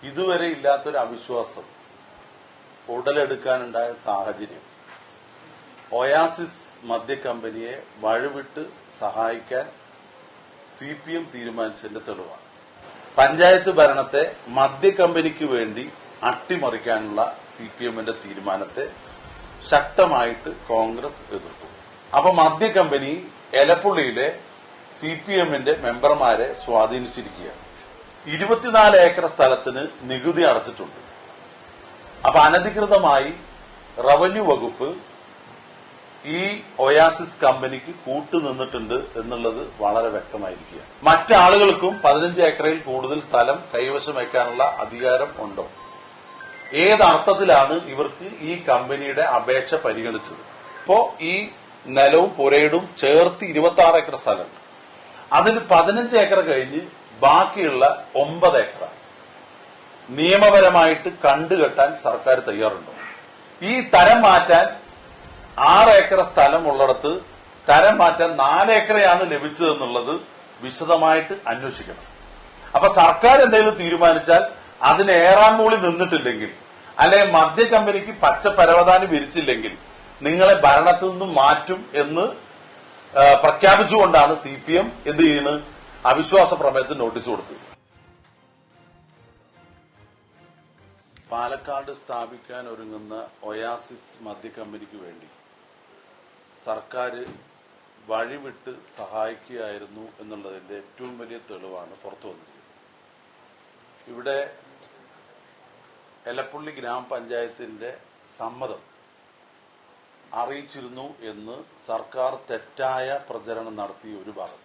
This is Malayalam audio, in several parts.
ഇതുവരെ ഇല്ലാത്തൊരു അവിശ്വാസം ഉടലെടുക്കാനുണ്ടായ സാഹചര്യം ഒയാസിസ് മദ്യ കമ്പനിയെ വഴിവിട്ട് സഹായിക്കാൻ CPM തീരുമാനിച്ചതിന്റെ തെളിവാണ്. പഞ്ചായത്ത് ഭരണത്തെ മദ്യ കമ്പനിക്ക് വേണ്ടി അട്ടിമറിക്കാനുള്ള CPMന്റെ തീരുമാനത്തെ ശക്തമായിട്ട് കോൺഗ്രസ് എതിർത്തു. അപ്പൊ മദ്യ കമ്പനി എലപ്പുള്ളിയിലെ CPMന്റെ മെമ്പർമാരെ സ്വാധീനിച്ചിരിക്കുകയാണ്. 24 ഏക്കർ സ്ഥലത്തിന് നികുതി അടച്ചിട്ടുണ്ട്. അപ്പൊ അനധികൃതമായി റവന്യൂ വകുപ്പ് ഈ ഒയാസിസ് കമ്പനിക്ക് കൂട്ടുനിന്നിട്ടുണ്ട് എന്നുള്ളത് വളരെ വ്യക്തമായിരിക്കുക. മറ്റാളുകൾക്കും 15 ഏക്കറിൽ കൂടുതൽ സ്ഥലം കൈവശം വയ്ക്കാനുള്ള അധികാരം ഉണ്ടോ? ഏതർത്ഥത്തിലാണ് ഇവർക്ക് ഈ കമ്പനിയുടെ അപേക്ഷ പരിഗണിച്ചത്? ഇപ്പോ ഈ നിലവും പുരയിടും ചേർത്ത് 26 ഏക്കർ സ്ഥലം, അതിൽ 15 ഏക്കർ കഴിഞ്ഞ് ബാക്കിയുള്ള 9 ഏക്കർ നിയമപരമായിട്ട് കണ്ടുകെട്ടാൻ സർക്കാർ തയ്യാറുണ്ടോ? ഈ തരം മാറ്റാൻ 6 ഏക്കർ സ്ഥലം ഉള്ളിടത്ത് തരം മാറ്റാൻ 4 ഏക്കറയാണ് ലഭിച്ചതെന്നുള്ളത് വിശദമായിട്ട് അന്വേഷിക്കണം. അപ്പൊ സർക്കാർ എന്തെങ്കിലും തീരുമാനിച്ചാൽ അതിന് ഏറാൻമൂളി നിന്നിട്ടില്ലെങ്കിൽ, അല്ലെങ്കിൽ മദ്യ കമ്പനിക്ക് പച്ച പരവതാനി വിരിച്ചില്ലെങ്കിൽ നിങ്ങളെ ഭരണത്തിൽ നിന്നും മാറ്റും എന്ന് പ്രഖ്യാപിച്ചുകൊണ്ടാണ് CPM എന്ത് ചെയ്യുന്നത്? അവിശ്വാസ പ്രമേയത്തിന് നോട്ടീസ് കൊടുത്തത്. പാലക്കാട് സ്ഥാപിക്കാൻ ഒരുങ്ങുന്ന ഒയാസിസ് മദ്യ കമ്പനിക്ക് വേണ്ടി സർക്കാർ വഴിവിട്ട് സഹായിക്കുകയായിരുന്നു എന്നുള്ളതിന്റെ ഏറ്റവും വലിയ തെളിവാണ് പുറത്തു വന്നിരിക്കുന്നത്. ഇവിടെ എലപ്പുള്ളി ഗ്രാമപഞ്ചായത്തിന്റെ സമ്മതം അറിയിച്ചിരുന്നു എന്ന് സർക്കാർ തെറ്റായ പ്രചരണം നടത്തിയ ഒരു ഭാഗത്ത്,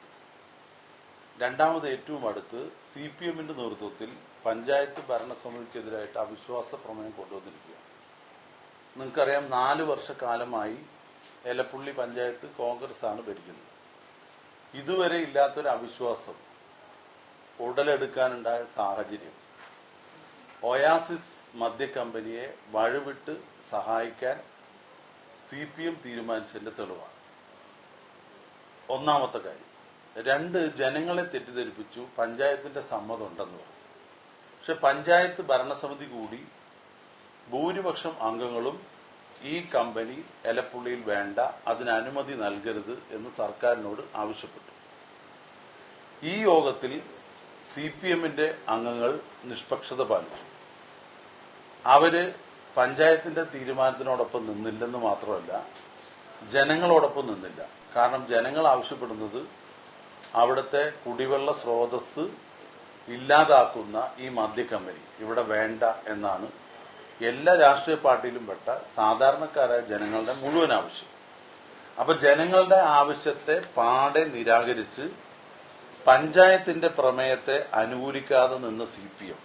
രണ്ടാമത് ഏറ്റവും അടുത്ത് CPMന്റെ നേതൃത്വത്തിൽ പഞ്ചായത്ത് ഭരണസമിതിക്കെതിരായിട്ട് അവിശ്വാസ പ്രമേയം കൊണ്ടുവന്നിരിക്കുകയാണ്. നിങ്ങൾക്കറിയാം, 4 വർഷക്കാലമായി എലപ്പുള്ളി പഞ്ചായത്ത് കോൺഗ്രസ് ആണ് ഭരിക്കുന്നത്. ഇതുവരെ ഇല്ലാത്തൊരു അവിശ്വാസം ഉടലെടുക്കാനുണ്ടായ സാഹചര്യം ഒയാസിസ് മദ്യ കമ്പനിയെ വഴിവിട്ട് സഹായിക്കാൻ CPM തീരുമാനിച്ചതിന്റെ തെളിവാണ്. ഒന്നാമത്തെ കാര്യം. 2, ജനങ്ങളെ തെറ്റിദ്ധരിപ്പിച്ചു പഞ്ചായത്തിന്റെ സമ്മതം ഉണ്ടെന്ന് പറഞ്ഞു. പക്ഷെ പഞ്ചായത്ത് ഭരണസമിതി കൂടി ഭൂരിപക്ഷം അംഗങ്ങളും ഈ കമ്പനി എലപ്പുള്ളിയിൽ വേണ്ട, അതിന് അനുമതി നൽകരുത് എന്ന് സർക്കാരിനോട് ആവശ്യപ്പെട്ടു. ഈ യോഗത്തിൽ CPMന്റെ അംഗങ്ങൾ നിഷ്പക്ഷത പാലിച്ചു. അവര് പഞ്ചായത്തിന്റെ തീരുമാനത്തിനോടൊപ്പം നിന്നില്ലെന്ന് മാത്രമല്ല, ജനങ്ങളോടൊപ്പം നിന്നില്ല. കാരണം ജനങ്ങൾ ആവശ്യപ്പെടുന്നത് അവിടുത്തെ കുടിവെള്ള സ്രോതസ് ഇല്ലാതാക്കുന്ന ഈ മദ്യ കമ്പനി ഇവിടെ വേണ്ട എന്നാണ് എല്ലാ രാഷ്ട്രീയ പാർട്ടിയിലും പെട്ട സാധാരണക്കാരായ ജനങ്ങളുടെ മുഴുവൻ ആവശ്യം. അപ്പൊ ജനങ്ങളുടെ ആവശ്യത്തെ പാടെ നിരാകരിച്ച് പഞ്ചായത്തിന്റെ പ്രമേയത്തെ അനുകൂലിക്കാതെ നിന്ന CPM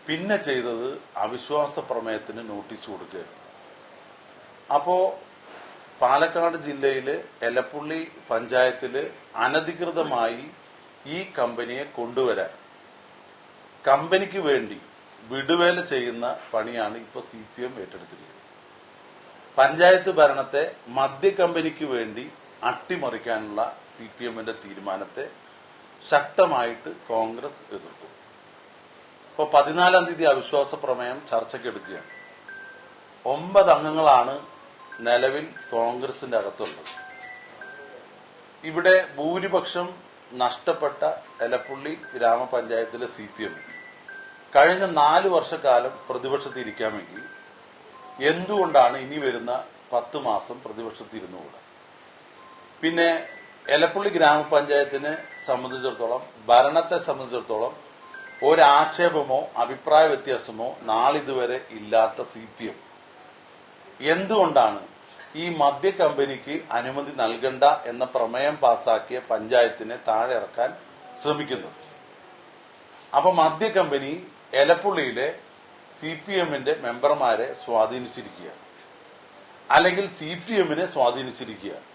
പിന്നെ ചെയ്തത് അവിശ്വാസ പ്രമേയത്തിന് നോട്ടീസ് കൊടുക്കുകയായിരുന്നു. അപ്പോ പാലക്കാട് ജില്ലയിലെ എലപ്പുള്ളി പഞ്ചായത്തില് അനധികൃതമായി ഈ കമ്പനിയെ കൊണ്ടുവരാൻ കമ്പനിക്ക് വേണ്ടി വിടുവേല ചെയ്യുന്ന പണിയാണ് ഇപ്പൊ CPM ഏറ്റെടുത്തിരിക്കുന്നത്. പഞ്ചായത്ത് ഭരണത്തെ മദ്യ കമ്പനിക്ക് വേണ്ടി അട്ടിമറിക്കാനുള്ള CPMന്റെ തീരുമാനത്തെ ശക്തമായിട്ട് കോൺഗ്രസ് എതിർത്തു. ഇപ്പോൾ 14-ാം തീയതി അവിശ്വാസ പ്രമേയം ചർച്ചയ്ക്കെടുക്കുകയാണ്. 9 അംഗങ്ങളാണ് നിലവിൽ കോൺഗ്രസിന്റെ അകത്തുള്ളത്. ഇവിടെ ഭൂരിപക്ഷം നഷ്ടപ്പെട്ട എലപ്പുള്ളി ഗ്രാമപഞ്ചായത്തിലെ CPM കഴിഞ്ഞ 4 വർഷക്കാലം പ്രതിപക്ഷത്തിരിക്കാമെങ്കിൽ എന്തുകൊണ്ടാണ് ഇനി വരുന്ന 10 മാസം പ്രതിപക്ഷത്തിരുന്നുകൂടാ? പിന്നെ എലപ്പുള്ളി ഗ്രാമപഞ്ചായത്തിനെ സംബന്ധിച്ചിടത്തോളം, ഭരണത്തെ സംബന്ധിച്ചിടത്തോളം ഒരാക്ഷേപമോ അഭിപ്രായ വ്യത്യാസമോ നാളിതുവരെ ഇല്ലാത്ത CPM എന്തുകൊണ്ടാണ് ഈ മദ്യ കമ്പനിക്ക് അനുമതി നൽകണ്ട എന്ന പ്രമേയം പാസാക്കിയ പഞ്ചായത്തിനെ താഴെ ഇറക്കാൻ ശ്രമിക്കുന്നത്? അപ്പൊ മദ്യ കമ്പനി എലപ്പുള്ളിയിലെ CPMന്റെ മെമ്പർമാരെ സ്വാധീനിച്ചിരിക്കുകയാണ്, അല്ലെങ്കിൽ CPMനെ സ്വാധീനിച്ചിരിക്കുകയാണ്.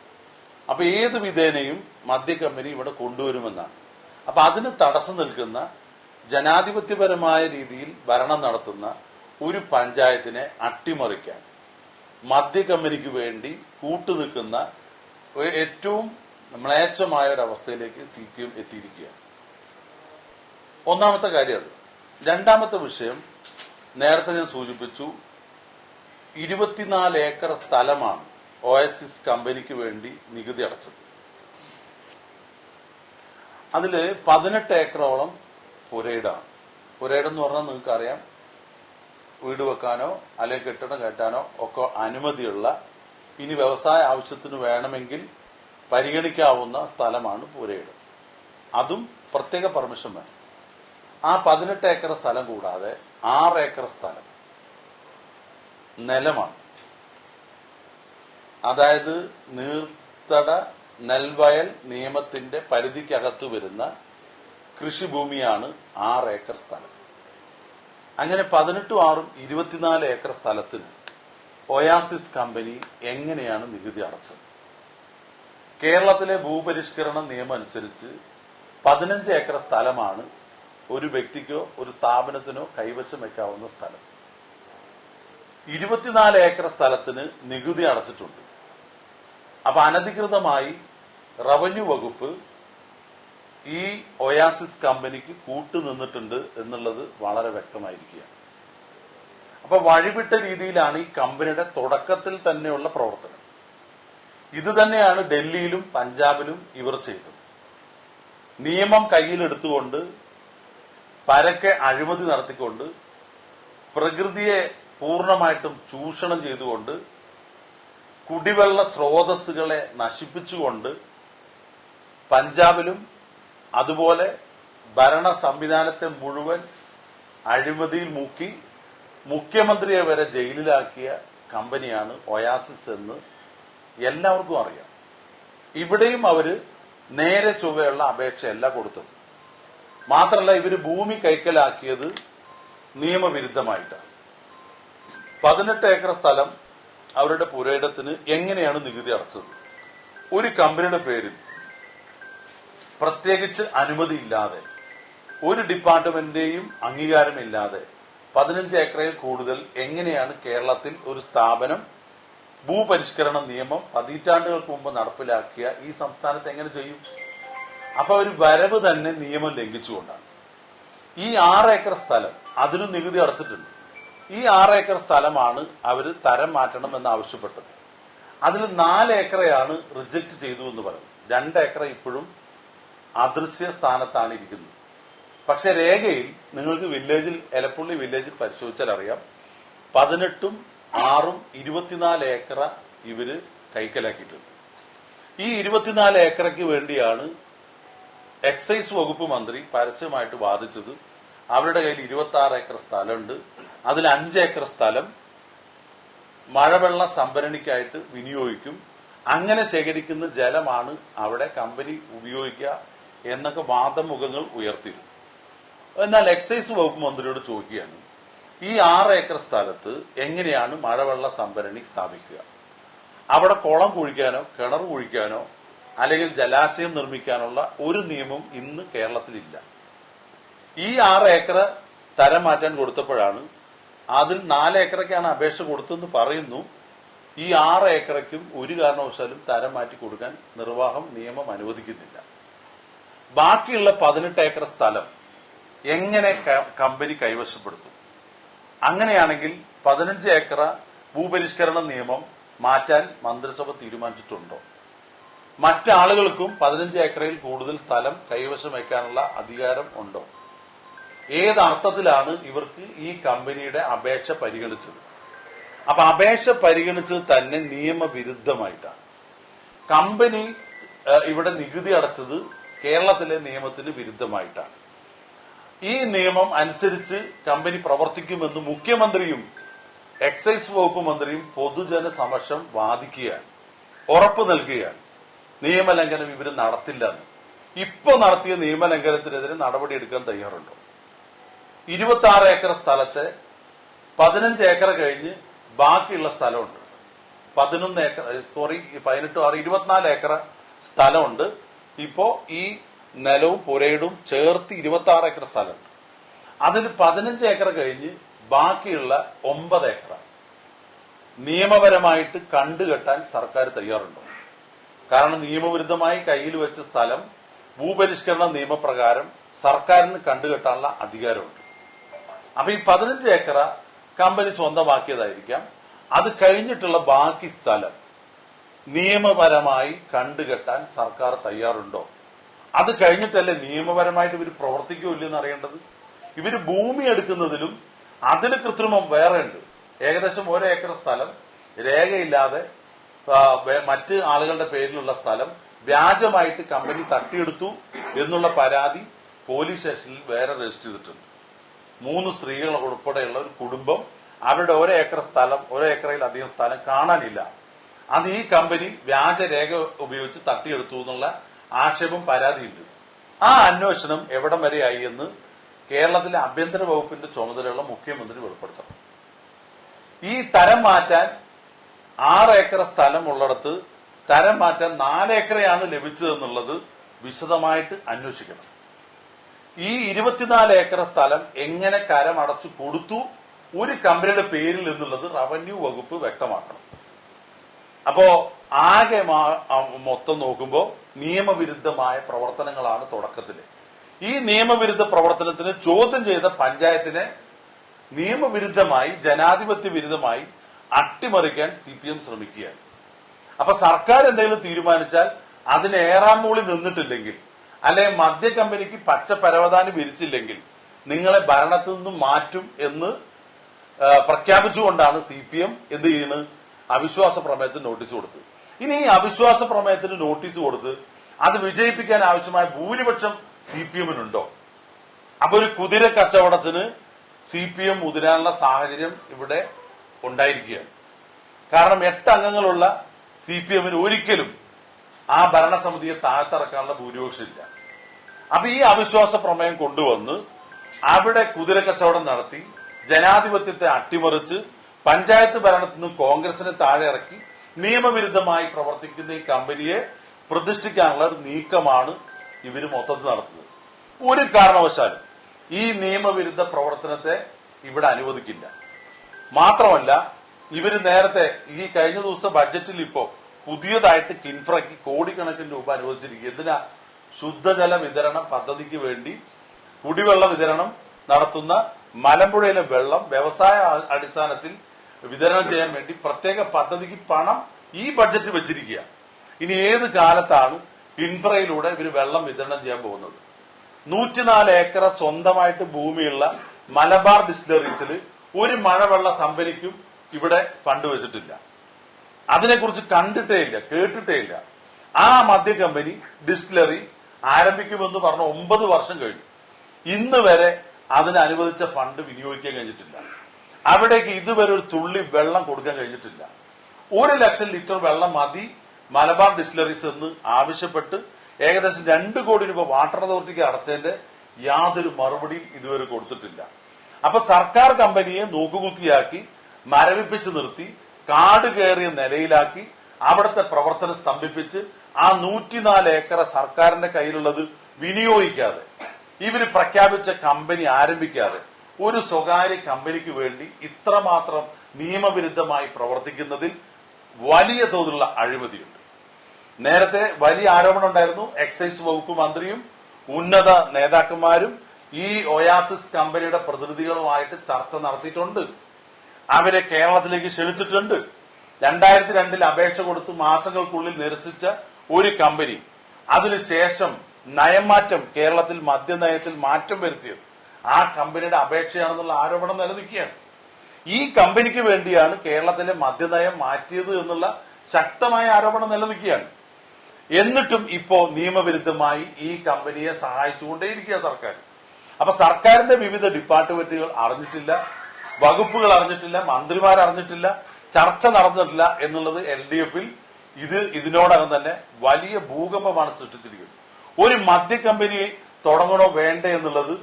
അപ്പൊ ഏത് വിധേനയും മദ്യ കമ്പനി ഇവിടെ കൊണ്ടുവരുമെന്നാണ്. അപ്പൊ അതിന് തടസ്സം നിൽക്കുന്ന, ജനാധിപത്യപരമായ രീതിയിൽ ഭരണം നടത്തുന്ന ഒരു പഞ്ചായത്തിനെ അട്ടിമറിക്കാൻ മദ്യ കമ്പനിക്ക് വേണ്ടി കൂട്ടുനിൽക്കുന്ന ഏറ്റവും മ്ലേച്ഛമായ ഒരവസ്ഥയിലേക്ക് CPM എത്തിയിരിക്കുകയാണ്. ഒന്നാമത്തെ കാര്യം അത്. രണ്ടാമത്തെ വിഷയം നേരത്തെ ഞാൻ സൂചിപ്പിച്ചു, 24 ഏക്കർ സ്ഥലമാണ് ഓയസിസ് കമ്പനിക്ക് വേണ്ടി നികുതി അടച്ചത്. അതില് 18 ഏക്കറോളം പുരയിടാണ്. പുരയിടം എന്ന് പറഞ്ഞാൽ നിങ്ങൾക്ക് അറിയാം, വീട് വെക്കാനോ അല്ലെങ്കിൽ കെട്ടിടം കെട്ടാനോ ഒക്കെ അനുമതിയുള്ള, ഇനി വ്യവസായ ആവശ്യത്തിന് വേണമെങ്കിൽ പരിഗണിക്കാവുന്ന സ്ഥലമാണ് പുരയിടം. അതും പ്രത്യേക പെർമിഷൻ വേണം. ആ 18 ഏക്കർ സ്ഥലം കൂടാതെ 6 ഏക്കർ സ്ഥലം നിലമാണ്. അതായത് നീർത്തട നെൽവയൽ നിയമത്തിന്റെ പരിധിക്കകത്ത് വരുന്ന കൃഷിഭൂമിയാണ് 6 ഏക്കർ സ്ഥലം. അങ്ങനെ 18 6 24 ഏക്കർ സ്ഥലത്തിന് ഒയാസിസ് കമ്പനി എങ്ങനെയാണ് നികുതി അടച്ചത്? കേരളത്തിലെ ഭൂപരിഷ്കരണ നിയമം അനുസരിച്ച് 15 ഏക്കർ സ്ഥലമാണ് ഒരു വ്യക്തിക്കോ ഒരു സ്ഥാപനത്തിനോ കൈവശം വെക്കാവുന്ന സ്ഥലം. 24 ഏക്കർ സ്ഥലത്തിന് നികുതി അടച്ചിട്ടുണ്ട്. അപ്പൊ അനധികൃതമായി റവന്യൂ വകുപ്പ് ഈ ഒയാസിസ് കമ്പനിക്ക് കൂട്ടുനിന്നിട്ടുണ്ട് എന്നുള്ളത് വളരെ വ്യക്തമായിരിക്കുകയാണ്. അപ്പൊ വഴിവിട്ട രീതിയിലാണ് ഈ കമ്പനിയുടെ തുടക്കത്തിൽ തന്നെയുള്ള പ്രവർത്തനം. ഇത് തന്നെയാണ് ഡൽഹിയിലും പഞ്ചാബിലും ഇവർ ചെയ്തത്. നിയമം കയ്യിലെടുത്തുകൊണ്ട് പരക്കെ അഴിമതി നടത്തിക്കൊണ്ട് പ്രകൃതിയെ പൂർണ്ണമായിട്ടും ചൂഷണം ചെയ്തുകൊണ്ട് കുടിവെള്ള സ്രോതസ്സുകളെ നശിപ്പിച്ചുകൊണ്ട് പഞ്ചാബിലും അതുപോലെ ഭരണ സംവിധാനത്തെ മുഴുവൻ അഴിമതിയിൽ മുക്കി മുഖ്യമന്ത്രിയെ വരെ ജയിലിലാക്കിയ കമ്പനിയാണ് ഒയാസിസ് എന്ന് എല്ലാവർക്കും അറിയാം. ഇവിടെയും അവര് നേരെ ചൊവ്വയുള്ള അപേക്ഷയല്ല കൊടുത്തത്. മാത്രമല്ല, ഇവര് ഭൂമി കൈക്കലാക്കിയത് നിയമവിരുദ്ധമായിട്ടാണ്. 18 ഏക്കർ സ്ഥലം അവരുടെ പുരയിടത്തിന് എങ്ങനെയാണ് നികുതി അടച്ചത്? ഒരു കമ്പനിയുടെ പേരിൽ പ്രത്യേകിച്ച് അനുമതിയില്ലാതെ, ഒരു ഡിപ്പാർട്ട്മെന്റിന്റെയും അംഗീകാരമില്ലാതെ 15 ഏക്കറിൽ കൂടുതൽ എങ്ങനെയാണ് കേരളത്തിൽ ഒരു സ്ഥാപനം ഭൂപരിഷ്കരണ നിയമം പതിറ്റാണ്ടുകൾക്ക് മുമ്പ് നടപ്പിലാക്കിയ ഈ സംസ്ഥാനത്ത് എങ്ങനെ ചെയ്യും? അപ്പൊ ഒരു വരവ് തന്നെ നിയമം ലംഘിച്ചുകൊണ്ടാണ്. ഈ 6 ഏക്കർ സ്ഥലം അതിനും നികുതി അടച്ചിട്ടുണ്ട്. ഈ 6 ഏക്കർ സ്ഥലമാണ് അവര് തരം മാറ്റണം എന്ന് ആവശ്യപ്പെട്ടത്. അതിൽ 4 ഏക്കറയാണ് റിജക്ട് ചെയ്തു എന്ന് പറയും. 2 ഏക്കർ ഇപ്പോഴും അദൃശ്യ സ്ഥാനത്താണ് ഇരിക്കുന്നത്. പക്ഷെ രേഖയിൽ നിങ്ങൾക്ക് വില്ലേജിൽ, എലപ്പുള്ളി വില്ലേജിൽ പരിശോധിച്ചാൽ അറിയാം, 18ഉം 6ഉം 24 ഏക്കറ ഇവര് കൈക്കലാക്കിയിട്ടുണ്ട്. ഈ 24 ഏക്കറയ്ക്ക് വേണ്ടിയാണ് എക്സൈസ് വകുപ്പ് മന്ത്രി പരസ്യമായിട്ട് വാദിച്ചത്. അവരുടെ കയ്യിൽ 26 ഏക്കർ സ്ഥലമുണ്ട്. അതിൽ 5 ഏക്കർ സ്ഥലം മഴവെള്ള സംഭരണിക്കായിട്ട് വിനിയോഗിക്കും. അങ്ങനെ ശേഖരിക്കുന്ന ജലമാണ് അവിടെ കമ്പനി ഉപയോഗിക്കുക എന്നൊക്കെ വാദമുഖങ്ങൾ ഉയർത്തിയിരുന്നു. എന്നാൽ എക്സൈസ് വകുപ്പ് മന്ത്രിയോട് ചോദിക്കുകയാണ്, ഈ 6 ഏക്കർ സ്ഥലത്ത് എങ്ങനെയാണ് മഴവെള്ള സംഭരണി സ്ഥാപിക്കുക? അവിടെ കുളം കുഴിക്കാനോ കിണർ കുഴിക്കാനോ അല്ലെങ്കിൽ ജലാശയം നിർമ്മിക്കാനുള്ള ഒരു നിയമം ഇന്ന് കേരളത്തിലില്ല. ഈ 6 ഏക്കർ തരം മാറ്റാൻ കൊടുത്തപ്പോഴാണ്, അതിൽ 4 ഏക്കറയ്ക്കാണ് അപേക്ഷ കൊടുത്തെന്ന് പറയുന്നു. ഈ 6 ഏക്കറയ്ക്കും ഒരു കാരണവശാലും തരം മാറ്റി കൊടുക്കാൻ നിർവാഹം നിയമം അനുവദിക്കുന്നില്ല. ബാക്കിയുള്ള 18 ഏക്കർ സ്ഥലം എങ്ങനെ കമ്പനി കൈവശപ്പെടുത്തും? അങ്ങനെയാണെങ്കിൽ 15 ഏക്കർ ഭൂപരിഷ്കരണ നിയമം മാറ്റാൻ മന്ത്രിസഭ തീരുമാനിച്ചിട്ടുണ്ടോ? മറ്റാളുകൾക്കും 15 ഏക്കറിൽ കൂടുതൽ സ്ഥലം കൈവശം വയ്ക്കാനുള്ള അധികാരം ഉണ്ടോ? ഏതർത്ഥത്തിലാണ് ഇവർക്ക് ഈ കമ്പനിയുടെ അപേക്ഷ പരിഗണിച്ചത്? അപ്പൊ അപേക്ഷ പരിഗണിച്ചത് തന്നെ നിയമവിരുദ്ധമായിട്ടാണ്. കമ്പനി ഇവിടെ നികുതി അടച്ചത് കേരളത്തിലെ നിയമത്തിന് വിരുദ്ധമായിട്ടാണ്. ഈ നിയമം അനുസരിച്ച് കമ്പനി പ്രവർത്തിക്കുമെന്ന് മുഖ്യമന്ത്രിയും എക്സൈസ് വകുപ്പ് മന്ത്രിയും പൊതുജന സമക്ഷം വാദിക്കുകയാണ്, ഉറപ്പ് നൽകുകയാണ്. നിയമലംഘനം ഇവര് നടത്തില്ലെന്ന്. ഇപ്പൊ നടത്തിയ നിയമലംഘനത്തിനെതിരെ നടപടിയെടുക്കാൻ തയ്യാറുണ്ടോ? 26 ഏക്കർ സ്ഥലത്തെ 15 ഏക്കർ കഴിഞ്ഞ് ബാക്കിയുള്ള സ്ഥലമുണ്ട്. 18 ഏക്കർ 18 6 24 ഏക്കർ സ്ഥലമുണ്ട്. ഇപ്പോ ഈ നിലവും പുരയിടും ചേർത്ത് 26 ഏക്കർ സ്ഥലമുണ്ട്. അതിൽ 15 ഏക്കർ കഴിഞ്ഞ് ബാക്കിയുള്ള 9 ഏക്കർ നിയമപരമായിട്ട് കണ്ടുകെട്ടാൻ സർക്കാർ തയ്യാറുണ്ടോ? കാരണം നിയമവിരുദ്ധമായി കയ്യിൽ വെച്ച സ്ഥലം ഭൂപരിഷ്കരണ നിയമപ്രകാരം സർക്കാരിന് കണ്ടുകെട്ടാനുള്ള അധികാരമുണ്ട്. അപ്പൊ ഈ 15 ഏക്കർ കമ്പനി സ്വന്തമാക്കിയതായിരിക്കാം. അത് കഴിഞ്ഞിട്ടുള്ള ബാക്കി സ്ഥലം നിയമപരമായി കണ്ടുകെട്ടാൻ സർക്കാർ തയ്യാറുണ്ടോ? അത് കഴിഞ്ഞിട്ടല്ലേ നിയമപരമായിട്ട് ഇവർ പ്രവർത്തിക്കൂല്ലെന്ന് അറിയേണ്ടത്. ഇവര് ഭൂമി എടുക്കുന്നതിലും അതിന് കൃത്രിമം വേറെ ഉണ്ട്. ഏകദേശം 1 ഏക്കർ സ്ഥലം രേഖയില്ലാതെ മറ്റ് ആളുകളുടെ പേരിലുള്ള സ്ഥലം വ്യാജമായിട്ട് കമ്പനി തട്ടിയെടുത്തു എന്നുള്ള പരാതി പോലീസ് സ്റ്റേഷനിൽ വേറെ രജിസ്റ്റർ ചെയ്തിട്ടുണ്ട്. 3 സ്ത്രീകൾ ഉൾപ്പെടെയുള്ള ഒരു കുടുംബം അവരുടെ 1 ഏക്കർ സ്ഥലം, 1 ഏക്കറിലധികം സ്ഥലം കാണാനില്ല. അത് ഈ കമ്പനി വ്യാജരേഖ ഉപയോഗിച്ച് തട്ടിയെടുത്തു എന്നുള്ള ആക്ഷേപം പരാതിയുണ്ട്. ആ അന്വേഷണം എവിടം വരെയായി എന്ന് കേരളത്തിലെ ആഭ്യന്തര വകുപ്പിന്റെ ചുമതലയുള്ള മുഖ്യമന്ത്രി വെളിപ്പെടുത്തണം. ഈ തരം മാറ്റാൻ 6 ഏക്കർ സ്ഥലം ഉള്ളിടത്ത് തരം മാറ്റാൻ 4 ഏക്കറയാണ് ലഭിച്ചതെന്നുള്ളത് വിശദമായിട്ട് അന്വേഷിക്കണം. ഈ 24 ഏക്കർ സ്ഥലം എങ്ങനെ കരമടച്ചു കൊടുത്തു ഒരു കമ്പനിയുടെ പേരിൽ എന്നുള്ളത് റവന്യൂ വകുപ്പ് വ്യക്തമാക്കണം. അപ്പോ ആകെ മൊത്തം നോക്കുമ്പോൾ നിയമവിരുദ്ധമായ പ്രവർത്തനങ്ങളാണ് തുടക്കത്തില്. ഈ നിയമവിരുദ്ധ പ്രവർത്തനത്തിന് ചോദ്യം ചെയ്ത പഞ്ചായത്തിനെ നിയമവിരുദ്ധമായി, ജനാധിപത്യ വിരുദ്ധമായി അട്ടിമറിക്കാൻ CPM ശ്രമിക്കുകയാണ്. അപ്പൊ സർക്കാർ എന്തെങ്കിലും തീരുമാനിച്ചാൽ അതിന് ഏറാം മൂളി നിന്നിട്ടില്ലെങ്കിൽ, അല്ലെങ്കിൽ മദ്യ കമ്പനിക്ക് പച്ച പരവതാനി വിരിച്ചില്ലെങ്കിൽ നിങ്ങളെ ഭരണത്തിൽ നിന്നും മാറ്റും എന്ന് പ്രഖ്യാപിച്ചുകൊണ്ടാണ് CPM എന്ത് ചെയ്യുന്നത്? അവിശ്വാസ പ്രമേയത്തിന് നോട്ടീസ് കൊടുത്ത്. ഇനി ഈ അവിശ്വാസ പ്രമേയത്തിന് നോട്ടീസ് കൊടുത്ത് അത് വിജയിപ്പിക്കാൻ ആവശ്യമായ ഭൂരിപക്ഷം CPM-നുണ്ടോ? അപ്പൊ ഒരു കുതിര കച്ചവടത്തിന് CPM മുതിരാനുള്ള സാഹചര്യം ഇവിടെ ഉണ്ടായിരിക്കുകയാണ്. കാരണം 8 അംഗങ്ങളുള്ള CPM-ന് ഒരിക്കലും ആ ഭരണസമിതിയെ താഴ്ത്തിറക്കാനുള്ള ഭൂരിപക്ഷം ഇല്ല. അപ്പൊ ഈ അവിശ്വാസ പ്രമേയം കൊണ്ടുവന്ന് അവിടെ കുതിര കച്ചവടം നടത്തി ജനാധിപത്യത്തെ അട്ടിമറിച്ച് പഞ്ചായത്ത് ഭരണത്തിൽ നിന്ന് കോൺഗ്രസിനെ താഴെ ഇറക്കി നിയമവിരുദ്ധമായി പ്രവർത്തിക്കുന്ന ഈ കമ്പനിയെ പ്രതിഷ്ഠിക്കാനുള്ള ഒരു നീക്കമാണ് ഇവര് മൊത്തത്തിൽ നടത്തുന്നത്. ഒരു കാരണവശാലും ഈ നിയമവിരുദ്ധ പ്രവർത്തനത്തെ ഇവിടെ അനുവദിക്കില്ല. മാത്രമല്ല, ഇവര് നേരത്തെ ഈ കഴിഞ്ഞ ദിവസത്തെ ബഡ്ജറ്റിൽ ഇപ്പോ പുതിയതായിട്ട് കിൻഫ്രയ്ക്ക് കോടിക്കണക്കിന് രൂപ അനുവദിച്ചിരിക്കുക. എന്തിനാ? ശുദ്ധജല വിതരണ പദ്ധതിക്ക് വേണ്ടി കുടിവെള്ള വിതരണം നടത്തുന്ന മലമ്പുഴയിലെ വെള്ളം വ്യവസായ അടിസ്ഥാനത്തിൽ വിതരണം ചെയ്യാൻ വേണ്ടി പ്രത്യേക പദ്ധതിക്ക് പണം ഈ ബഡ്ജറ്റ് വെച്ചിരിക്കുക. ഇനി ഏത് കാലത്താണ് കിൻഫ്രയിലൂടെ ഇവര് വെള്ളം വിതരണം ചെയ്യാൻ പോകുന്നത്? 104 ഏക്കർ സ്വന്തമായിട്ട് ഭൂമിയുള്ള മലബാർ ഡിസ്റ്റിലറീസിൽ ഒരു മഴവെള്ള സംഭരിക്കും ഇവിടെ ഫണ്ട് വെച്ചിട്ടില്ല. അതിനെക്കുറിച്ച് കണ്ടിട്ടേ ഇല്ല, കേട്ടിട്ടേ ഇല്ല. ആ മദ്യ കമ്പനി ഡിസ്റ്റിലറി ആരംഭിക്കുമെന്ന് പറഞ്ഞ 9 വർഷം കഴിഞ്ഞു. ഇന്ന് വരെ അതിന് അനുവദിച്ച ഫണ്ട് വിനിയോഗിക്കാൻ കഴിഞ്ഞിട്ടില്ല. അവിടേക്ക് ഇതുവരെ ഒരു തുള്ളി വെള്ളം കൊടുക്കാൻ കഴിഞ്ഞിട്ടില്ല. 1 ലക്ഷം ലിറ്റർ വെള്ളം മതി മലബാർ ഡിസ്റ്റിലറീസ് എന്ന് ആവശ്യപ്പെട്ട് ഏകദേശം 2 കോടി രൂപ വാട്ടർ അതോറിറ്റിക്ക് അടച്ചതിന്റെ യാതൊരു മറുപടിയും ഇതുവരെ കൊടുത്തിട്ടില്ല. അപ്പൊ സർക്കാർ കമ്പനിയെ നോക്കുകുത്തിയാക്കി മരവിപ്പിച്ച് നിർത്തി കാട് കയറിയ നിലയിലാക്കി അവിടുത്തെ പ്രവർത്തനം സ്തംഭിപ്പിച്ച് ആ 104 ഏക്കർ സർക്കാരിന്റെ കയ്യിലുള്ളത് വിനിയോഗിക്കാതെ, ഇവര് പ്രഖ്യാപിച്ച കമ്പനി ആരംഭിക്കാതെ ഒരു സ്വകാര്യ കമ്പനിക്ക് വേണ്ടി ഇത്രമാത്രം നിയമവിരുദ്ധമായി പ്രവർത്തിക്കുന്നതിൽ വലിയ തോതിലുള്ള അഴിമതിയുണ്ട്. നേരത്തെ വലിയ ആരോപണം ഉണ്ടായിരുന്നു. എക്സൈസ് വകുപ്പ് മന്ത്രിയും ഉന്നത നേതാക്കന്മാരും ഈ ഒയാസിസ് കമ്പനിയുടെ പ്രതിനിധികളുമായിട്ട് ചർച്ച നടത്തിയിട്ടുണ്ട്. അവരെ കേരളത്തിലേക്ക് ക്ഷണിച്ചിട്ടുണ്ട്. 2002 അപേക്ഷ കൊടുത്ത് മാസങ്ങൾക്കുള്ളിൽ നിരസിച്ച ഒരു കമ്പനി അതിനുശേഷം നയമാറ്റം, കേരളത്തിൽ മദ്യനയത്തിൽ മാറ്റം വരുത്തിയത് ആ കമ്പനിയുടെ അപേക്ഷയാണെന്നുള്ള ആരോപണം നിലനിൽക്കുകയാണ്. ഈ കമ്പനിക്ക് വേണ്ടിയാണ് കേരളത്തിലെ മദ്യനയം മാറ്റിയത് എന്നുള്ള ശക്തമായ ആരോപണം നിലനിൽക്കുകയാണ്. എന്നിട്ടും ഇപ്പോ നിയമവിരുദ്ധമായി ഈ കമ്പനിയെ സഹായിച്ചുകൊണ്ടേയിരിക്കുക സർക്കാർ. അപ്പൊ സർക്കാരിന്റെ വിവിധ ഡിപ്പാർട്ട്മെന്റുകൾ അറിഞ്ഞിട്ടില്ല, വകുപ്പുകൾ അറിഞ്ഞിട്ടില്ല, മന്ത്രിമാർ അറിഞ്ഞിട്ടില്ല, ചർച്ച നടന്നിട്ടില്ല എന്നുള്ളത് LDF-ൽ ഇതിനോടകം തന്നെ വലിയ ഭൂകമ്പമാണ് സൃഷ്ടിച്ചിരിക്കുന്നത്. ഒരു മദ്യ കമ്പനി തുടങ്ങണോ വേണ്ടേ എന്നുള്ളത്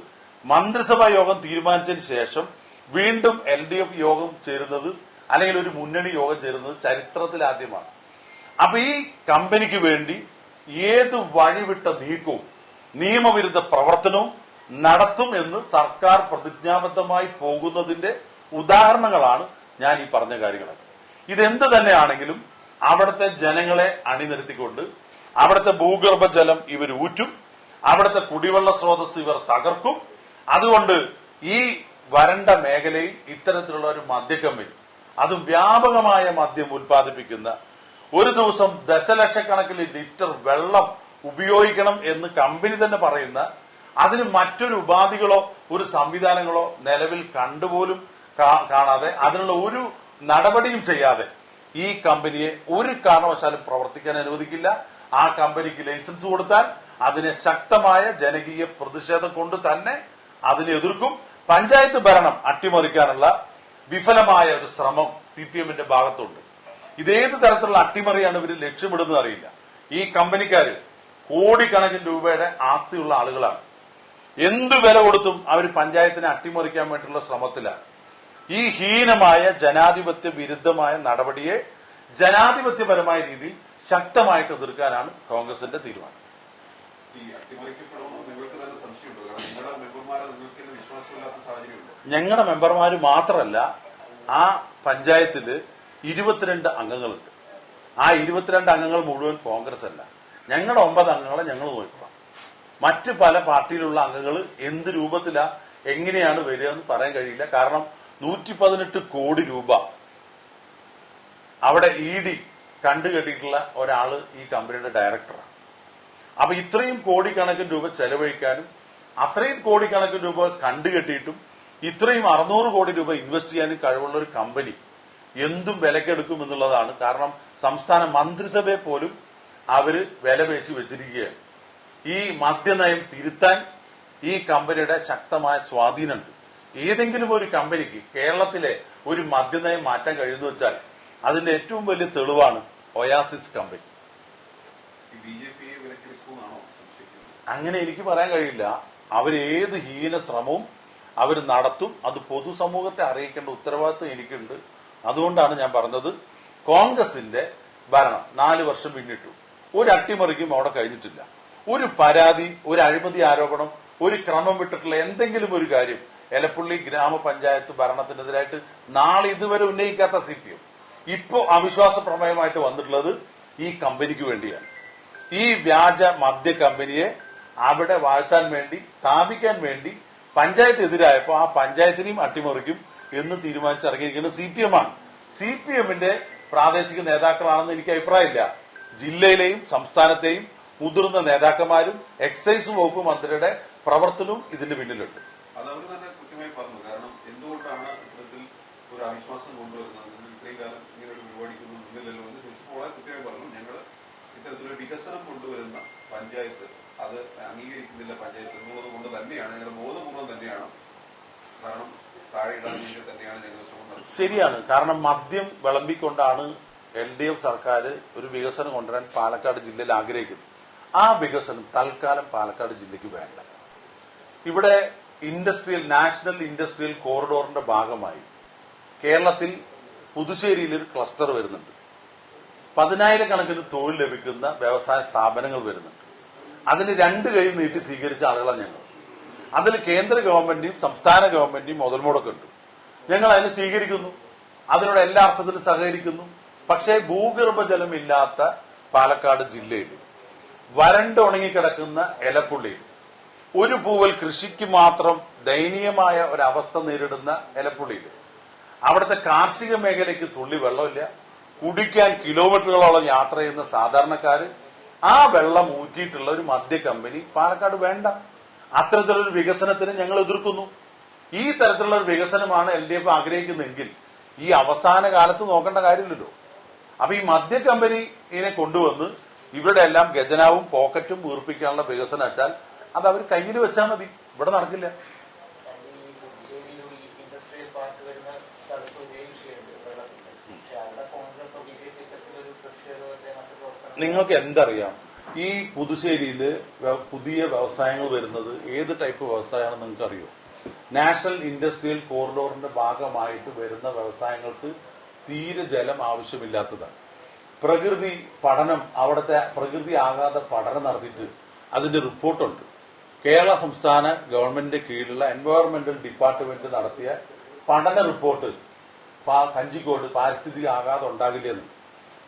മന്ത്രിസഭാ യോഗം തീരുമാനിച്ചതിന് ശേഷം വീണ്ടും LDF യോഗം ചേരുന്നത്, അല്ലെങ്കിൽ ഒരു മുന്നണി യോഗം ചേരുന്നത് ചരിത്രത്തിലാദ്യമാണ്. അപ്പൊ ഈ കമ്പനിക്ക് വേണ്ടി ഏത് വഴിവിട്ട നീക്കവും നിയമവിരുദ്ധ പ്രവർത്തനവും നടത്തും എന്ന് സർക്കാർ പ്രതിജ്ഞാബദ്ധമായി പോകുന്നതിന്റെ ഉദാഹരണങ്ങളാണ് ഞാൻ ഈ പറഞ്ഞ കാര്യങ്ങൾ. ഇതെന്ത് തന്നെയാണെങ്കിലും അവിടുത്തെ ജനങ്ങളെ അണിനിരത്തിക്കൊണ്ട് അവിടുത്തെ ഭൂഗർഭജലം ഇവർ ഊറ്റും, അവിടുത്തെ കുടിവെള്ള സ്രോതസ് ഇവർ തകർക്കും. അതുകൊണ്ട് ഈ വരണ്ട മേഖലയിൽ ഇത്തരത്തിലുള്ള ഒരു മദ്യക്കമ്പനി, അതും വ്യാപകമായ മദ്യം ഉൽപ്പാദിപ്പിക്കുന്ന, ഒരു ദിവസം ദശലക്ഷക്കണക്കിന് ലിറ്റർ വെള്ളം ഉപയോഗിക്കണം എന്ന് കമ്പനി തന്നെ പറയുന്ന, അതിന് മറ്റൊരു ഉപാധികളോ ഒരു സംവിധാനങ്ങളോ നിലവിൽ കണ്ടുപോലും കാണാതെ, അതിനുള്ള ഒരു നടപടിയും ചെയ്യാതെ ഈ കമ്പനിയെ ഒരു കാരണവശാലും പ്രവർത്തിക്കാൻ അനുവദിക്കില്ല. ആ കമ്പനിക്ക് ലൈസൻസ് കൊടുത്താൽ അതിനെ ശക്തമായ ജനകീയ പ്രതിഷേധം കൊണ്ട് തന്നെ അതിനെ എതിർക്കും. പഞ്ചായത്ത് ഭരണം അട്ടിമറിക്കാനുള്ള വിഫലമായ ഒരു ശ്രമം CPM-ന്റെ ഭാഗത്തുണ്ട്. ഇതേത് തരത്തിലുള്ള അട്ടിമറിയാണ് ഇവർ ലക്ഷ്യമിടുന്നത് അറിയില്ല. ഈ കമ്പനിക്കാര് കോടിക്കണക്കിന് രൂപയുടെ ആസ്തിയുള്ള ആളുകളാണ്. എന്തു വില കൊടുത്തും അവർ പഞ്ചായത്തിനെ അട്ടിമറിക്കാൻ വേണ്ടിയുള്ള ശ്രമത്തിലാണ്. ഈ ഹീനമായ ജനാധിപത്യ വിരുദ്ധമായ നടപടിയെ ജനാധിപത്യപരമായ രീതിയിൽ ശക്തമായിട്ട് എതിർക്കാനാണ് കോൺഗ്രസിന്റെ തീരുമാനം. ഞങ്ങളുടെ മെമ്പർമാര് മാത്രമല്ല, ആ പഞ്ചായത്തില് 22 അംഗങ്ങളുണ്ട്. ആ 22 അംഗങ്ങൾ മുഴുവൻ കോൺഗ്രസ് അല്ല. ഞങ്ങളുടെ 9 അംഗങ്ങളെ ഞങ്ങൾ നോക്കണം. മറ്റ് പല പാർട്ടിയിലുള്ള അംഗങ്ങൾ എന്ത് രൂപത്തിലാ എങ്ങനെയാണ് വരിക എന്ന് പറയാൻ കഴിയില്ല. കാരണം 118 കോടി രൂപ അവിടെ ED കണ്ടുകെട്ടിയിട്ടുള്ള ഒരാള് ഈ കമ്പനിയുടെ ഡയറക്ടറാണ്. അപ്പൊ ഇത്രയും കോടിക്കണക്കിന് രൂപ ചെലവഴിക്കാനും അത്രയും കോടിക്കണക്കിന് രൂപ കണ്ടുകെട്ടിയിട്ടും ഇത്രയും 600 കോടി രൂപ ഇൻവെസ്റ്റ് ചെയ്യാനും കഴിവുള്ള ഒരു കമ്പനി എന്തും വിലക്കെടുക്കും എന്നുള്ളതാണ്. കാരണം സംസ്ഥാന മന്ത്രിസഭയെ പോലും അവര് വില പേശി വെച്ചിരിക്കുകയാണ്. ഈ മദ്യനയം തിരുത്താൻ ഈ കമ്പനിയുടെ ശക്തമായ സ്വാധീനമുണ്ട്. ഏതെങ്കിലും ഒരു കമ്പനിക്ക് കേരളത്തിലെ ഒരു മദ്യനയം മാറ്റാൻ കഴിയുന്നു വെച്ചാൽ അതിന്റെ ഏറ്റവും വലിയ തെളിവാണ് ഒയാസിസ് കമ്പനി. അങ്ങനെ എനിക്ക് പറയാൻ കഴിയില്ല. അവരേത് ഹീന ശ്രമവും അവർ നടത്തും. അത് പൊതുസമൂഹത്തെ അറിയിക്കേണ്ട ഉത്തരവാദിത്വം എനിക്കുണ്ട്. അതുകൊണ്ടാണ് ഞാൻ പറഞ്ഞത്, കോൺഗ്രസിന്റെ ഭരണം 4 വർഷം പിന്നിട്ടു. ഒരു അട്ടിമറിക്കും അവിടെ കഴിഞ്ഞിട്ടില്ല. ഒരു പരാതി, ഒരു അഴിമതി ആരോപണം, ഒരു ക്രമം വിട്ടിട്ടുള്ള എന്തെങ്കിലും ഒരു കാര്യം എലപ്പുള്ളി ഗ്രാമപഞ്ചായത്ത് ഭരണത്തിനെതിരായിട്ട് നാളെ ഇതുവരെ ഉന്നയിക്കാത്ത CPM ഇപ്പോ അവിശ്വാസ പ്രമേയമായിട്ട് വന്നിട്ടുള്ളത് ഈ കമ്പനിക്ക് വേണ്ടിയാണ്. ഈ വ്യാജ മദ്യ കമ്പനിയെ അവിടെ വാഴ്ത്താൻ വേണ്ടി, സ്ഥാപിക്കാൻ വേണ്ടി പഞ്ചായത്ത് എതിരായപ്പോ ആ പഞ്ചായത്തിനെയും അട്ടിമറിക്കും എന്ന് തീരുമാനിച്ചിറങ്ങിയിരിക്കുന്നത് CPM-ആണ്. CPM-ന്റെ പ്രാദേശിക നേതാക്കളാണെന്ന് എനിക്ക് അഭിപ്രായമില്ല. ജില്ലയിലെയും സംസ്ഥാനത്തെയും മുതിർന്ന നേതാക്കന്മാരും എക്സൈസ് വകുപ്പ് മന്ത്രിയുടെ പ്രവർത്തനവും ഇതിന്റെ പിന്നിലുണ്ട്. അതവർ തന്നെ കൃത്യമായി പറഞ്ഞു. കാരണം എന്തുകൊണ്ടാണ് ഇത്തരത്തിൽ ഒരു അവിശ്വാസം കൊണ്ടുവരുന്നത്, ഇത്രയും കാലം ഇങ്ങനെ ഒരു പരിപാടിക്കൊന്നും നിന്നില്ലല്ലോ എന്ന് ചോദിച്ചപ്പോൾ കൃത്യമായി പറഞ്ഞു, ഞങ്ങൾ ഇത്തരത്തിലൊരു വികസനം കൊണ്ടുവരുന്ന പഞ്ചായത്ത് അത് അംഗീകരിക്കുന്നില്ല പഞ്ചായത്ത് എന്നുള്ളത് കൊണ്ട് തന്നെയാണ്, ഞങ്ങൾ ബോധപൂർവ്വം തന്നെയാണ്, കാരണം താഴെ ഇടാൻ വേണ്ടി തന്നെയാണ് ഞങ്ങൾ ശ്രമം. ശരിയാണ്. കാരണം മദ്യം വിളമ്പിക്കൊണ്ടാണ് LDF സർക്കാർ ഒരു വികസനം കൊണ്ടുവരാൻ പാലക്കാട് ജില്ലയിൽ ആഗ്രഹിക്കുന്നത്. ആ വികസനം തൽക്കാലം പാലക്കാട് ജില്ലയ്ക്ക് വേണ്ട. ഇവിടെ നാഷണൽ ഇൻഡസ്ട്രിയൽ കോറിഡോറിന്റെ ഭാഗമായി കേരളത്തിൽ പുതുശ്ശേരിയിൽ ഒരു ക്ലസ്റ്റർ വരുന്നുണ്ട്. 10,000 കണക്കിന് തൊഴിൽ ലഭിക്കുന്ന വ്യവസായ സ്ഥാപനങ്ങൾ വരുന്നുണ്ട്. അതിന് 2 കൈ നീട്ടി സ്വീകരിച്ച ആളുകളാണ് ഞങ്ങൾ. അതിൽ കേന്ദ്ര ഗവൺമെന്റിന്റെയും സംസ്ഥാന ഗവൺമെന്റിന്റെയും മുതൽ മുടക്കുണ്ട്. ഞങ്ങൾ അതിനെ സ്വീകരിക്കുന്നു, അതിനോട് എല്ലാ അർത്ഥത്തിലും സഹകരിക്കുന്നു. പക്ഷേ ഭൂഗർഭജലം ഇല്ലാത്ത പാലക്കാട് ജില്ലയിൽ വരണ്ട് ഉണങ്ങിക്കിടക്കുന്ന എലപ്പുള്ളിയിൽ ഒരു പൂവൽ കൃഷിക്ക് മാത്രം ദയനീയമായ ഒരവസ്ഥ നേരിടുന്ന എലപ്പുള്ളിയിൽ അവിടുത്തെ കാർഷിക മേഖലയ്ക്ക് തുള്ളി വെള്ളമില്ല. കുടിക്കാൻ കിലോമീറ്ററുകളോളം യാത്ര ചെയ്യുന്ന സാധാരണക്കാര് ആ വെള്ളം ഊറ്റിയിട്ടുള്ള ഒരു മദ്യ കമ്പനി പാലക്കാട് വേണ്ട. അത്തരത്തിലൊരു വികസനത്തിന് ഞങ്ങൾ എതിർക്കുന്നു. ഈ തരത്തിലുള്ള ഒരു വികസനമാണ് LDF ആഗ്രഹിക്കുന്നതെങ്കിൽ ഈ അവസാന കാലത്ത് നോക്കേണ്ട കാര്യമില്ലല്ലോ. അപ്പൊ ഈ മദ്യ കമ്പനിയെ കൊണ്ടുവന്ന് ഇവരുടെ എല്ലാം ഖജനാവും പോക്കറ്റും വീർപ്പിക്കാനുള്ള വികസനം വെച്ചാൽ അത് അവർ കയ്യിൽ വെച്ചാൽ മതി. ഇവിടെ നടക്കില്ല. നിങ്ങൾക്ക് എന്തറിയാം, ഈ പുതുശ്ശേരിയില് പുതിയ വ്യവസായങ്ങൾ വരുന്നത് ഏത് ടൈപ്പ് വ്യവസായമാണെന്ന് നിങ്ങൾക്ക് അറിയോ? നാഷണൽ ഇൻഡസ്ട്രിയൽ കോറിഡോറിന്റെ ഭാഗമായിട്ട് വരുന്ന വ്യവസായങ്ങൾക്ക് തീരെ ജലം ആവശ്യമില്ലാത്തതാണ്. പ്രകൃതി പഠനം, അവിടുത്തെ പ്രകൃതി ആഘാത പഠനം നടത്തിയിട്ട് അതിന്റെ റിപ്പോർട്ടുണ്ട്. കേരള സംസ്ഥാന ഗവൺമെന്റിന്റെ കീഴിലുള്ള എൻവയോൺമെന്റൽ ഡിപ്പാർട്ട്മെന്റ് നടത്തിയ പഠന റിപ്പോർട്ട് കഞ്ചിക്കോട് പാരിസ്ഥിതിക ആഘാതം ഉണ്ടാകില്ലെന്ന്.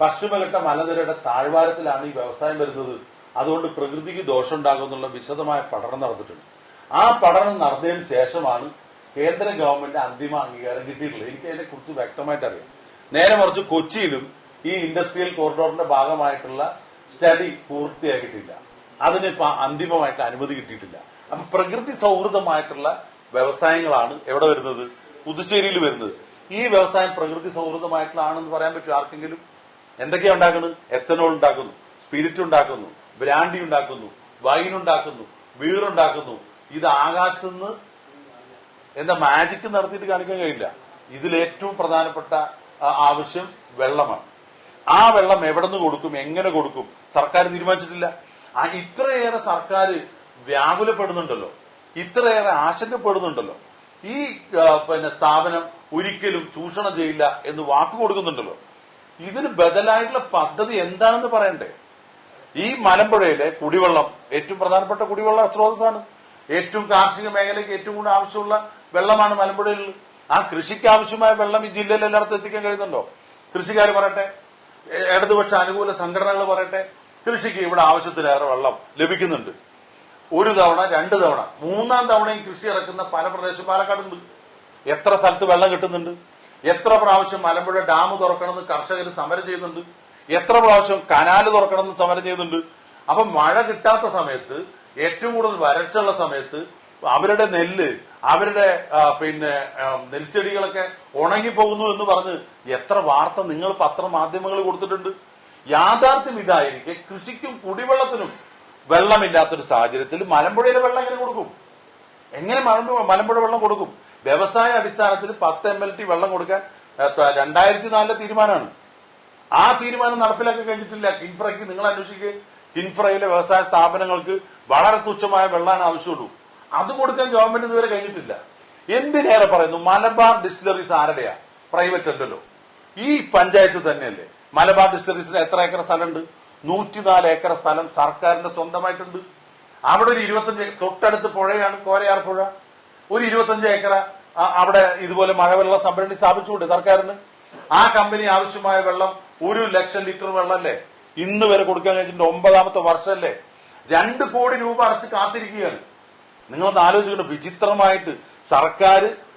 പശ്ചിമഘട്ട മലനിരയുടെ താഴ്വാരത്തിലാണ് ഈ വ്യവസായം വരുന്നത്, അതുകൊണ്ട് പ്രകൃതിക്ക് ദോഷം ഉണ്ടാകുമെന്നുള്ള വിശദമായ പഠനം നടത്തിയിട്ടുണ്ട്. ആ പഠനം നടന്നതിന് ശേഷമാണ് കേന്ദ്ര ഗവൺമെന്റ് അന്തിമ അംഗീകാരം കിട്ടിയിട്ടില്ല. എനിക്ക് അതിനെ കുറിച്ച് വ്യക്തമായിട്ട് അറിയാം. നേരെ മറിച്ച് കൊച്ചിയിലും ഈ ഇൻഡസ്ട്രിയൽ കോറിഡോറിന്റെ ഭാഗമായിട്ടുള്ള സ്റ്റഡി പൂർത്തിയാക്കിയിട്ടില്ല. അതിന് ഇപ്പൊ അന്തിമമായിട്ട് അനുമതി കിട്ടിയിട്ടില്ല. അപ്പൊ പ്രകൃതി സൗഹൃദമായിട്ടുള്ള വ്യവസായങ്ങളാണ് എവിടെ വരുന്നത്? പുതുച്ചേരിയിൽ വരുന്നത്. ഈ വ്യവസായം പ്രകൃതി സൗഹൃദമായിട്ടുള്ളതാണെന്ന് പറയാൻ പറ്റും ആർക്കെങ്കിലും? എന്തൊക്കെയാ ഉണ്ടാക്കുന്നത്? എത്തനോൾ ഉണ്ടാക്കുന്നു, സ്പിരിറ്റ് ഉണ്ടാക്കുന്നു, ബ്രാൻഡി ഉണ്ടാക്കുന്നു, വൈൻ ഉണ്ടാക്കുന്നു, ബീർ ഉണ്ടാക്കുന്നു. ഇത് ആകാശത്തുനിന്ന് എന്താ മാജിക് നടത്തിയിട്ട് കാണിക്കാൻ കഴിയില്ല. ഇതിലേറ്റവും പ്രധാനപ്പെട്ട ആവശ്യം വെള്ളമാണ്. ആ വെള്ളം എവിടെ നിന്ന് കൊടുക്കും, എങ്ങനെ കൊടുക്കും, സർക്കാർ തീരുമാനിച്ചിട്ടില്ല. ഇത്രയേറെ സർക്കാർ വ്യാകുലപ്പെടുന്നുണ്ടല്ലോ, ഇത്രയേറെ ആശങ്കപ്പെടുന്നുണ്ടല്ലോ. ഈ സ്ഥാപനം ഒരിക്കലും ചൂഷണം ചെയ്യില്ല എന്ന് വാക്ക് കൊടുക്കുന്നുണ്ടല്ലോ. ഇതിന് ബദലായിട്ടുള്ള പദ്ധതി എന്താണെന്ന് പറയണ്ടേ? ഈ മലമ്പുഴയിലെ കുടിവെള്ളം ഏറ്റവും പ്രധാനപ്പെട്ട കുടിവെള്ള സ്രോതസ്സാണ്. ഏറ്റവും കാർഷിക മേഖലയ്ക്ക് ഏറ്റവും കൂടുതൽ ആവശ്യമുള്ള വെള്ളമാണ് മലമ്പുഴയിൽ. ആ കൃഷിക്ക് ആവശ്യമായ വെള്ളം ഈ ജില്ലയിൽ എല്ലായിടത്തും എത്തിക്കാൻ കഴിയുന്നുണ്ടോ? കൃഷിക്കാർ പറയട്ടെ, ഇടതുപക്ഷ അനുകൂല സംഘടനകൾ പറയട്ടെ, കൃഷിക്ക് ഇവിടെ ആവശ്യത്തിലേറെ വെള്ളം ലഭിക്കുന്നുണ്ട്. ഒരു തവണ, രണ്ട് തവണ, മൂന്നാം തവണയും കൃഷി ഇറക്കുന്ന പല പ്രദേശം പാലക്കാടുണ്ട്. എത്ര സ്ഥലത്ത് വെള്ളം കിട്ടുന്നുണ്ട്? എത്ര പ്രാവശ്യം മലമ്പുഴ ഡാം തുറക്കണമെന്ന് കർഷകർ സമരം ചെയ്യുന്നുണ്ട്? എത്ര പ്രാവശ്യം കനാല് തുറക്കണമെന്ന് സമരം ചെയ്യുന്നുണ്ട്? അപ്പൊ മഴ കിട്ടാത്ത സമയത്ത്, ഏറ്റവും കൂടുതൽ വരൾച്ചുള്ള സമയത്ത് അവരുടെ നെല്ല്, അവരുടെ നെൽച്ചെടികളൊക്കെ ഉണങ്ങിപ്പോകുന്നു എന്ന് പറഞ്ഞ് എത്ര വാർത്ത നിങ്ങൾ പത്രമാധ്യമങ്ങൾ കൊടുത്തിട്ടുണ്ട്. യാഥാർത്ഥ്യം ഇതായിരിക്കെ കൃഷിക്കും കുടിവെള്ളത്തിനും വെള്ളമില്ലാത്തൊരു സാഹചര്യത്തിൽ മലമ്പുഴയിലെ വെള്ളം എങ്ങനെ കൊടുക്കും? എങ്ങനെ മലമ്പുഴ വെള്ളം കൊടുക്കും? വ്യവസായ അടിസ്ഥാനത്തിൽ 10 MLT വെള്ളം കൊടുക്കാൻ 2004 തീരുമാനമാണ്. ആ തീരുമാനം നടപ്പിലാക്കി കഴിഞ്ഞിട്ടില്ല. കിൻഫ്രയ്ക്ക് നിങ്ങൾ അന്വേഷിക്കുക. കിൻഫ്രയിലെ വ്യവസായ സ്ഥാപനങ്ങൾക്ക് വളരെ തുച്ഛമായ വെള്ളമാണ് ആവശ്യമുള്ളൂ. അത് കൊടുക്കാൻ ഗവൺമെന്റ് ഇതുവരെ കഴിഞ്ഞിട്ടില്ല. എന്തിനേറെ പറയുന്നു, മലബാർ ഡിസ്റ്റിലറീസ് ആരുടെയാ? പ്രൈവറ്റ് അല്ലല്ലോ. ഈ പഞ്ചായത്ത് തന്നെയല്ലേ. മലബാർ ഡിസ്റ്റിലറീസിന് എത്ര ഏക്കർ സ്ഥലമുണ്ട്? 104 ഏക്കർ സ്ഥലം സർക്കാരിന്റെ സ്വന്തമായിട്ടുണ്ട്. അവിടെ ഒരു 25, തൊട്ടടുത്ത് പുഴയാണ് കോരയാർ പുഴ. ഒരു 25 ഏക്കർ അവിടെ ഇതുപോലെ മഴവെള്ള സംഭരണി സ്ഥാപിച്ചുകൊണ്ട് സർക്കാരിന്. ആ കമ്പനി ആവശ്യമായ വെള്ളം 1 ലക്ഷം ലിറ്റർ വെള്ളമല്ലേ ഇന്ന് വരെ കൊടുക്കാൻ കഴിഞ്ഞിട്ടുണ്ട്. 9ാമത്തെ വർഷമല്ലേ. 2 കോടി രൂപ അടച്ച് കാത്തിരിക്കുകയാണ്. നിങ്ങളൊന്ന് ആലോചിക്കണം. വിചിത്രമായിട്ട്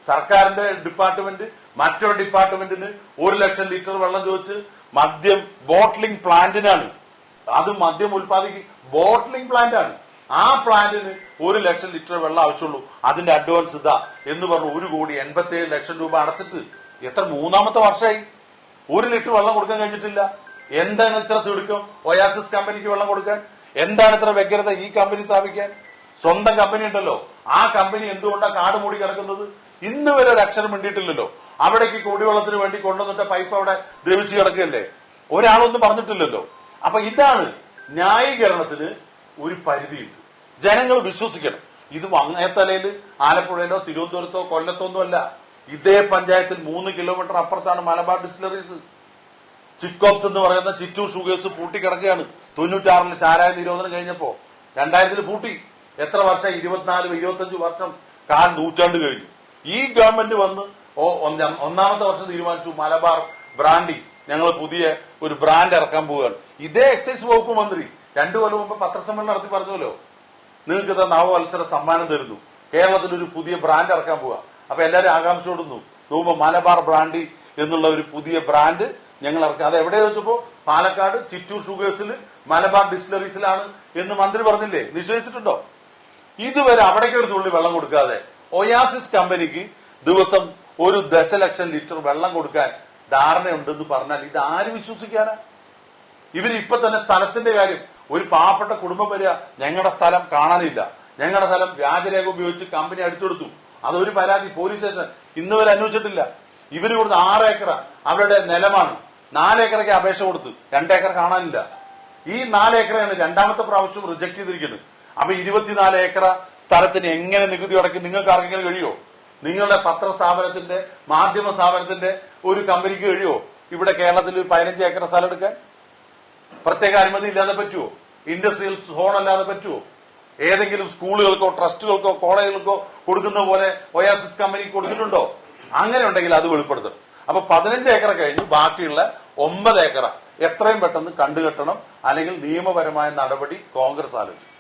സർക്കാരിന്റെ ഡിപ്പാർട്ട്മെന്റ് മറ്റൊരു ഡിപ്പാർട്ട്മെന്റിന് 1 ലക്ഷം ലിറ്റർ വെള്ളം ചോദിച്ച് മദ്യം ബോട്ട്ലിംഗ് പ്ലാന്റിനാണ്. അത് മദ്യം ഉൽപ്പാദിക്കും ബോട്ട്ലിംഗ് പ്ലാന്റ് ആണ്. ആ പ്ലാന്റിന് 1 ലക്ഷം ലിറ്റർ വെള്ളം ആവശ്യമുള്ളൂ. അതിന്റെ അഡ്വാൻസ് ഇതാ എന്ന് പറഞ്ഞു 1,87,00,000 രൂപ അടച്ചിട്ട് എത്ര 3ാമത്തെ വർഷമായി 1 ലിറ്റർ വെള്ളം കൊടുക്കാൻ കഴിഞ്ഞിട്ടില്ല. എന്താണ് ഇത്ര തിടുക്കം ഒയാസിസ് കമ്പനിക്ക് വെള്ളം കൊടുക്കാൻ? എന്താണ് ഇത്ര വ്യഗ്രത ഈ കമ്പനി സ്ഥാപിക്കാൻ? സ്വന്തം കമ്പനി ഉണ്ടല്ലോ. ആ കമ്പനി എന്തുകൊണ്ടാണ് കാട് മൂടി കിടക്കുന്നത്? ഇന്ന് വരെ ഒരു അക്ഷരം മിണ്ടിയിട്ടില്ലല്ലോ. അവിടേക്ക് കുടിവെള്ളത്തിന് വേണ്ടി കൊണ്ടുവന്നിട്ട പൈപ്പ് അവിടെ ദ്രവിച്ചു കിടക്കുകയല്ലേ. ഒരാളൊന്നും പറഞ്ഞിട്ടില്ലല്ലോ. അപ്പൊ ഇതാണ് ന്യായീകരണത്തിന് ഒരു പരിധിയുണ്ട്. ജനങ്ങൾ വിശ്വസിക്കണം. ഇത് അങ്ങേത്തലയിൽ ആലപ്പുഴയിലോ തിരുവനന്തപുരത്തോ കൊല്ലത്തോ ഒന്നുമല്ല. ഇതേ പഞ്ചായത്തിൽ 3 കിലോമീറ്റർ അപ്പുറത്താണ് മലബാർ ഡിസ്റ്റിലറീസ്. ചിക്കോപ്സ് എന്ന് പറയുന്ന ചിറ്റൂർ ഷുഗേഴ്സ് പൂട്ടിക്കിടക്കുകയാണ്. 96 ചാരായ നിരോധനം കഴിഞ്ഞപ്പോ 2000 പൂട്ടി. എത്ര വർഷം? 24-25 വർഷം, കാൽ നൂറ്റാണ്ട് കഴിഞ്ഞു. ഈ ഗവൺമെന്റ് വന്ന് 1ാമത്തെ വർഷം തീരുമാനിച്ചു മലബാർ ബ്രാൻഡി, ഞങ്ങൾ പുതിയ ഒരു ബ്രാൻഡ് ഇറക്കാൻ പോവുകയാണ്. ഇതേ എക്സൈസ് വകുപ്പ് മന്ത്രി 2 കൊല്ലം മുമ്പ് പത്രസമ്മേളനം നടത്തി പറഞ്ഞല്ലോ, നിങ്ങൾക്ക് ഇതാ നവവത്സര സമ്മാനം തരുന്നു, കേരളത്തിൽ ഒരു പുതിയ ബ്രാൻഡ് ഇറക്കാൻ പോവുക. അപ്പൊ എല്ലാവരും ആകാംക്ഷയോടുന്നു നോക്കുമ്പോ മലബാർ ബ്രാൻഡി എന്നുള്ള ഒരു പുതിയ ബ്രാൻഡ് ഞങ്ങൾ ഇറക്കാം. അത് എവിടെ വെച്ചപ്പോ പാലക്കാട് ചിറ്റൂർ ഷുഗേഴ്സിൽ മലബാർ ഡിസ്റ്റിലറീസിലാണ് എന്ന് മന്ത്രി പറഞ്ഞില്ലേ? നിശ്ചയിച്ചിട്ടുണ്ടോ? ഇതുവരെ അവിടേക്ക് ഒരു തുള്ളി വെള്ളം കൊടുക്കാതെ ഒയാസിസ് കമ്പനിക്ക് ദിവസം 1 ദശലക്ഷം ലിറ്റർ വെള്ളം കൊടുക്കാൻ ധാരണയുണ്ടെന്ന് പറഞ്ഞാൽ ഇത് ആര് വിശ്വസിക്കാനാ? ഇവര് ഇപ്പൊ തന്നെ സ്ഥലത്തിന്റെ കാര്യം, ഒരു പാവപ്പെട്ട കുടുംബം വരിക, ഞങ്ങളുടെ സ്ഥലം കാണാനില്ല, ഞങ്ങളുടെ സ്ഥലം വ്യാജരേഖ ഉപയോഗിച്ച് കമ്പനി അടിച്ചെടുത്തു, അതൊരു പരാതി പോലീസ് സ്റ്റേഷൻ ഇന്ന് വരെ അന്വേഷിച്ചിട്ടില്ല. ഇവര് കൊടുത്ത് 6 ഏക്കർ അവരുടെ നിലമാണ്. 4 ഏക്കറൊക്കെ അപേക്ഷ കൊടുത്ത് 2 ഏക്കർ കാണാനില്ല. ഈ 4 ഏക്കറാണ് 2ാമത്തെ പ്രാവശ്യം റിജക്ട് ചെയ്തിരിക്കുന്നത്. അപ്പൊ 24 ഏക്കർ സ്ഥലത്തിന് എങ്ങനെ നികുതി അടയ്ക്കും? നിങ്ങൾക്ക് ആർക്കെങ്കിലും കഴിയോ? നിങ്ങളുടെ പത്രസ്ഥാപനത്തിന്റെ മാധ്യമ സ്ഥാപനത്തിന്റെ ഒരു കമ്പനിക്ക് കഴിയോ ഇവിടെ കേരളത്തിൽ 15 ഏക്കർ സ്ഥലം എടുക്കാൻ? പ്രത്യേക അനുമതി ഇല്ലാതെ പറ്റുമോ? ഇൻഡസ്ട്രിയൽ സോൺ അല്ലാതെ പറ്റുമോ? ഏതെങ്കിലും സ്കൂളുകൾക്കോ ട്രസ്റ്റുകൾക്കോ കോളേജുകൾക്കോ കൊടുക്കുന്ന പോലെ ഒയാസിസ് കമ്പനിക്ക് കൊടുത്തിട്ടുണ്ടോ? അങ്ങനെ ഉണ്ടെങ്കിൽ അത് വെളിപ്പെടുത്തണം. അപ്പൊ 15 ഏക്കർ കഴിഞ്ഞ് ബാക്കിയുള്ള 9 ഏക്കർ എത്രയും പെട്ടെന്ന് കണ്ടുകെട്ടണം, അല്ലെങ്കിൽ നിയമപരമായ നടപടി കോൺഗ്രസ് ആലോചിക്കും.